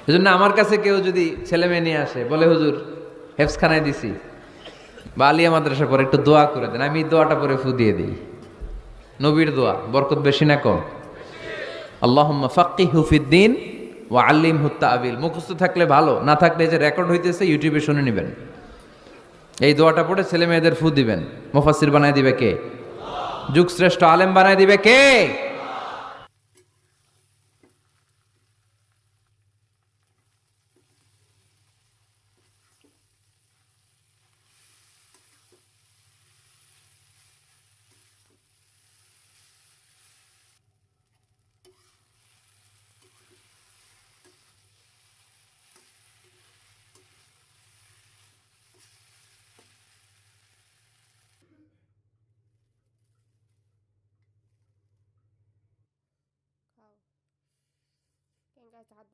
এজন্য আমার কাছে কেউ যদি ছেলে মেয়ে নিয়ে আসে, বলে হুজুর হেফজখানায় দিছি বা আলিয়া মাদ্রাসা পরে একটু দোয়া করে দেন, আমি দোয়াটা পরে ফু দিয়ে দিই। নবীর দোয়া বরকত বেশি না কম? আল্লাহুম্মা ফাক্কিহু ফিদ্দিন ওয়া আল্লিমহু তা'বিল। মুখস্থ থাকলে ভালো, না থাকলে যে রেকর্ড হইতেছে ইউটিউবে শুনে নেবেন। এই দোয়াটা পড়ে ছেলে মেয়েদের ফু দিবেন। মুফাসসির বানায় দিবে কে? যুগশ্রেষ্ঠ আলেম বানায় দিবে কে? খাও। ক্যাঙ্গায় চাহাত